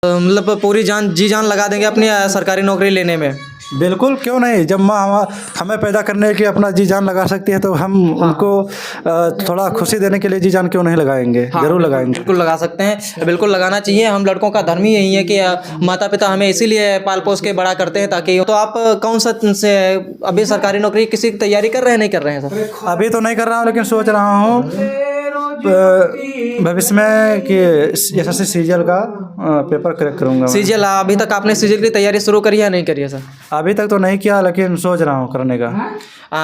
मतलब पूरी जान जी जान लगा देंगे अपनी सरकारी नौकरी लेने में। बिल्कुल, क्यों नहीं। जब माँ हमें पैदा करने की अपना जी जान लगा सकती है तो हम उनको थोड़ा खुशी देने के लिए जी जान क्यों नहीं लगाएंगे। हाँ, जरूर लगाएंगे। बिल्कुल लगा सकते हैं, बिल्कुल लगाना चाहिए। हम लड़कों का धर्म ही यही है कि माता पिता हमें इसीलिए पाल पोस के बड़ा करते हैं ताकि। तो आप कौन सा से अभी सरकारी नौकरी किसी की तैयारी कर रहे हैं, नहीं कर रहे हैं सर? अभी तो नहीं कर रहा हूँ, लेकिन सोच रहा हूँ भविष्य में कि एसएससी सीजीएल का पेपर क्रैक करूँगा। सीजीएल, अभी तक आपने सीजीएल की तैयारी शुरू करी है नहीं करी है सर? अभी तक तो नहीं किया, लेकिन सोच रहा हूँ करने का।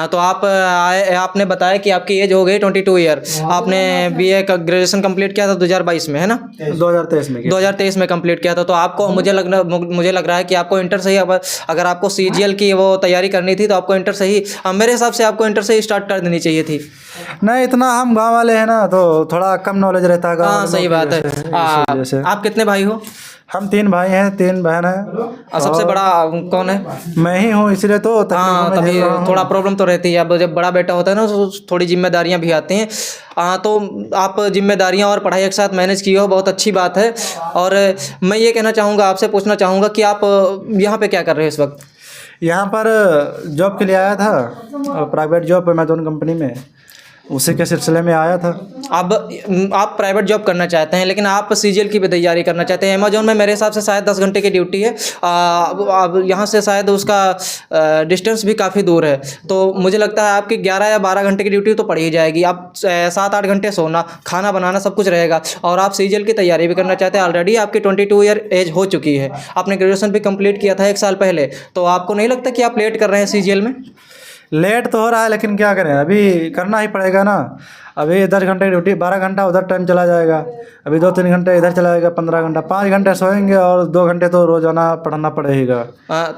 तो आपने बताया कि आपकी एज हो गई 22 ईयर। आपने बीए का ग्रेजुएशन कंप्लीट किया था 2022 में, है ना? 2023 में 2023 में कंप्लीट किया था। तो आपको मुझे लग रहा है कि आपको इंटर से ही, अगर आपको सीजीएल की वो तैयारी करनी थी तो आपको इंटर से ही, मेरे हिसाब से आपको इंटर से ही स्टार्ट कर देनी चाहिए थी। नहीं, इतना हम गांव वाले हैं ना, तो थोड़ा कम नॉलेज रहता है। हाँ, सही बात है। आप कितने भाई हो? हम 3 भाई हैं, 3 बहन हैं। सबसे बड़ा कौन है? मैं ही हूँ, इसलिए तो हाँ, तभी थोड़ा प्रॉब्लम तो रहती है। अब जब बड़ा बेटा होता है ना तो थोड़ी जिम्मेदारियां भी आती हैं। तो आप जिम्मेदारियां और पढ़ाई एक साथ मैनेज किए हो, बहुत अच्छी बात है। और मैं ये कहना चाहूँगा, आपसे पूछना चाहूँगा कि आप यहाँ पे क्या कर रहे हो इस वक्त? यहाँ पर जॉब के लिए आया था, प्राइवेट जॉब अमेज़न कंपनी में, उसी के सिलसिले में आया था। अब आप प्राइवेट जॉब करना चाहते हैं, लेकिन आप सीजीएल की भी तैयारी करना चाहते हैं। अमेज़न में मेरे हिसाब से शायद 10 घंटे की ड्यूटी है। अब यहाँ से शायद उसका डिस्टेंस भी काफ़ी दूर है। तो मुझे लगता है आपकी 11 या 12 घंटे की ड्यूटी तो पड़ ही जाएगी। आप 7-8 घंटे सोना, खाना बनाना सब कुछ रहेगा। और आप सीजीएल की तैयारी भी करना चाहते हैं। ऑलरेडी आपकी 22 ईयर एज हो चुकी है। आपने ग्रेजुएशन भी कंप्लीट किया था 1 साल पहले। तो आपको नहीं लगता कि आप लेट कर रहे हैं सीजीएल में? लेट तो हो रहा है, लेकिन क्या करें, अभी करना ही पड़ेगा ना। अभी 10 घंटे की ड्यूटी, 12 घंटा उधर टाइम चला जाएगा। अभी 2-3 घंटे इधर चला जाएगा, 15 घंटा। 5 घंटे सोएंगे और 2 घंटे तो रोजाना पढ़ना पड़ेगा।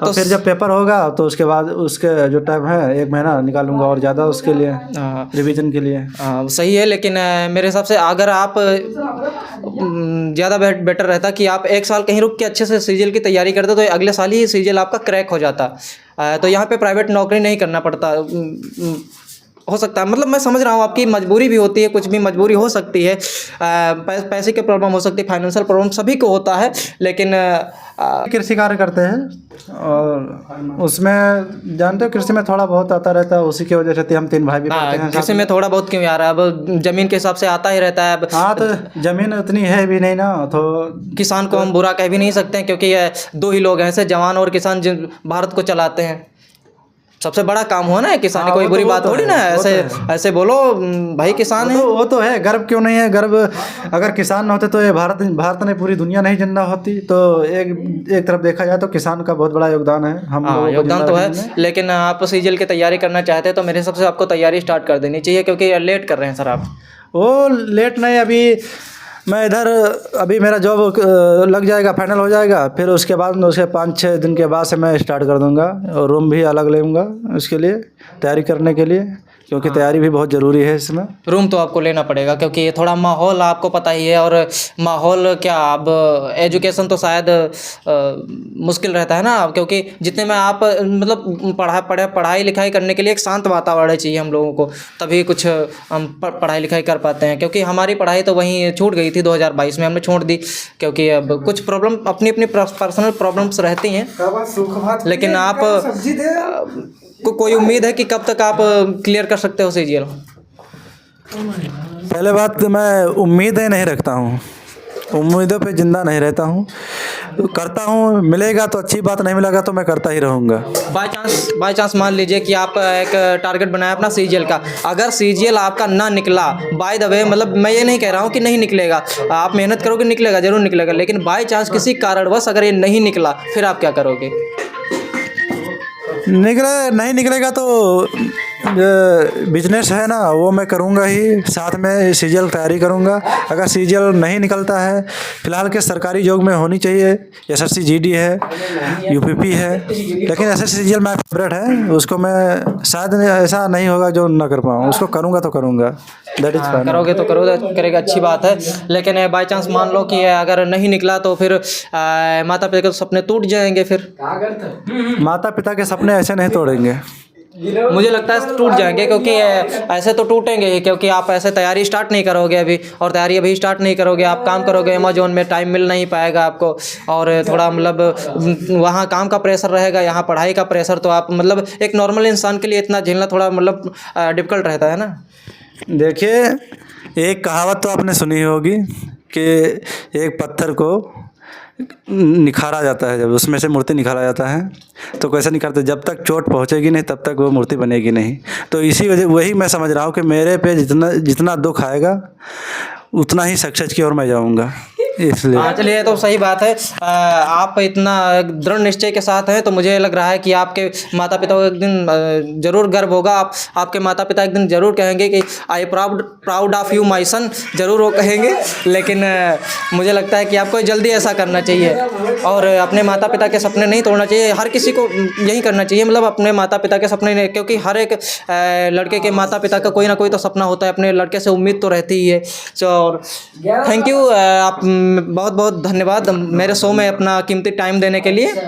तो फिर जब पेपर होगा तो उसके बाद उसके जो टाइम है 1 महीना निकालूंगा और ज़्यादा उसके लिए, रिवीजन के लिए। सही है, लेकिन मेरे हिसाब से अगर आप ज़्यादा बेटर रहता कि आप 1 साल कहीं रुक के अच्छे से सीजीएल की तैयारी करते तो अगले साल ही सीजीएल आपका क्रैक हो जाता। तो यहाँ पे प्राइवेट नौकरी नहीं करना पड़ता। हो सकता है, मतलब मैं समझ रहा हूँ आपकी मजबूरी भी होती है, कुछ भी मजबूरी हो सकती है। पैसे की प्रॉब्लम हो सकती है, फाइनेंशियल प्रॉब्लम सभी को होता है। लेकिन कृषि कार्य करते हैं और उसमें जानते हो कृषि में थोड़ा बहुत आता रहता है, उसी की वजह से हम 3 भाई भी पढ़ते हैं। कृषि में थोड़ा बहुत क्यों यार, अब ज़मीन के हिसाब से आता ही रहता है। अब हाँ, तो ज़मीन उतनी है भी नहीं ना, तो किसान को हम बुरा कह भी नहीं सकते हैं, क्योंकि ये 2 ही लोग हैं ऐसे, जवान और किसान, जिन भारत को चलाते हैं। सबसे बड़ा काम हो ना किसानी। कोई बुरी बात थोड़ी ना है, ऐसे बोलो भाई किसान है। वो तो है, गर्व क्यों नहीं है। गर्व, अगर किसान न होते तो ये भारत ने पूरी दुनिया नहीं जिंदा होती। तो एक तरफ देखा जाए तो किसान का बहुत बड़ा योगदान है। हम योगदान तो है, लेकिन आप सीजीएल की तैयारी करना चाहते हैं तो मेरे हिसाब से आपको तैयारी स्टार्ट कर देनी चाहिए, क्योंकि लेट कर रहे हैं सर आप। वो लेट नहीं, अभी मैं इधर, अभी मेरा जॉब लग जाएगा, फाइनल हो जाएगा, फिर उसके बाद उसके 5-6 दिन के बाद से मैं स्टार्ट कर दूंगा। और रूम भी अलग लूँगा उसके लिए, तैयारी करने के लिए, क्योंकि तैयारी भी बहुत ज़रूरी है इसमें। रूम तो आपको लेना पड़ेगा, क्योंकि ये थोड़ा माहौल आपको पता ही है। और माहौल क्या, अब एजुकेशन तो शायद मुश्किल रहता है ना, क्योंकि जितने में आप मतलब पढ़ाई लिखाई करने के लिए एक शांत वातावरण चाहिए हम लोगों को, तभी कुछ हम पढ़ाई लिखाई कर पाते हैं। क्योंकि हमारी पढ़ाई तो वहीं छूट गई थी 2022 में, हमने छोड़ दी, क्योंकि अब कुछ प्रॉब्लम, अपनी अपनी पर्सनल प्रॉब्लम्स रहती हैं। लेकिन आप कोई उम्मीद है कि कब तक आप क्लियर कर सकते हो सीजीएल? पहले बात, मैं उम्मीदें नहीं रखता हूँ, उम्मीदों पे जिंदा नहीं रहता हूँ। करता हूँ, मिलेगा तो अच्छी बात, नहीं मिलेगा तो मैं करता ही रहूँगा। बाय चांस मान लीजिए कि आप एक टारगेट बनाया अपना सीजीएल का, अगर सीजीएल आपका ना निकला, बाय द वे, मतलब मैं ये नहीं कह रहा हूँ कि नहीं निकलेगा, आप मेहनत करोगे निकलेगा, जरूर निकलेगा। लेकिन बाय चांस किसी कारणवश अगर ये नहीं निकला, फिर आप क्या करोगे? नहीं निकलेगा तो बिजनेस है ना, वो मैं करूँगा ही, साथ में सीजीएल तैयारी करूँगा। अगर सीजीएल नहीं निकलता है, फिलहाल के सरकारी जॉब में होनी चाहिए, एसएससी जीडी है, यूपीपी है, लेकिन एसएससी सीजीएल मेरा फेवरेट है। उसको मैं शायद ऐसा नहीं होगा जो ना कर पाऊँ, उसको करूँगा तो करूँगा। करोगे तो करेगा, अच्छी बात है। लेकिन बाई चांस मान लो कि अगर नहीं निकला तो फिर माता पिता के सपने टूट जाएंगे। फिर माता पिता के सपने ऐसे नहीं तोड़ेंगे। मुझे लगता है टूट जाएंगे, क्योंकि ऐसे तो टूटेंगे ही, क्योंकि आप ऐसे तैयारी स्टार्ट नहीं करोगे अभी, और तैयारी अभी स्टार्ट नहीं करोगे, आप काम करोगे अमेजोन में, टाइम मिल नहीं पाएगा आपको, और थोड़ा मतलब वहाँ काम का प्रेशर रहेगा, यहाँ पढ़ाई का प्रेशर, तो आप मतलब एक नॉर्मल इंसान के लिए इतना झेलना थोड़ा मतलब डिफ़िकल्ट रहता है ना। देखिए, एक कहावत तो आपने सुनी होगी कि एक पत्थर को निखारा जाता है, जब उसमें से मूर्ति निकाला जाता है तो कैसे निखारते, जब तक चोट पहुंचेगी नहीं तब तक वो मूर्ति बनेगी नहीं। तो इसी वजह वही मैं समझ रहा हूँ कि मेरे पे जितना जितना दुख आएगा उतना ही सक्सेस की ओर मैं जाऊँगा, इसलिए। हाँ चलिए, ये तो सही बात है। आप इतना दृढ़ निश्चय के साथ हैं, तो मुझे लग रहा है कि आपके माता पिता को एक दिन ज़रूर गर्व होगा। आपके माता पिता एक दिन ज़रूर कहेंगे कि I proud of you my son, ज़रूर वो कहेंगे। लेकिन मुझे लगता है कि आपको जल्दी ऐसा करना चाहिए, और अपने माता पिता के सपने नहीं तोड़ना चाहिए। हर किसी को यही करना चाहिए, मतलब अपने माता पिता के सपने नहीं, क्योंकि हर एक लड़के के माता पिता का कोई ना कोई तो सपना होता है, अपने लड़के से उम्मीद तो रहती ही है। और थैंक यू, आप बहुत बहुत धन्यवाद मेरे शो में अपना कीमती टाइम देने के लिए।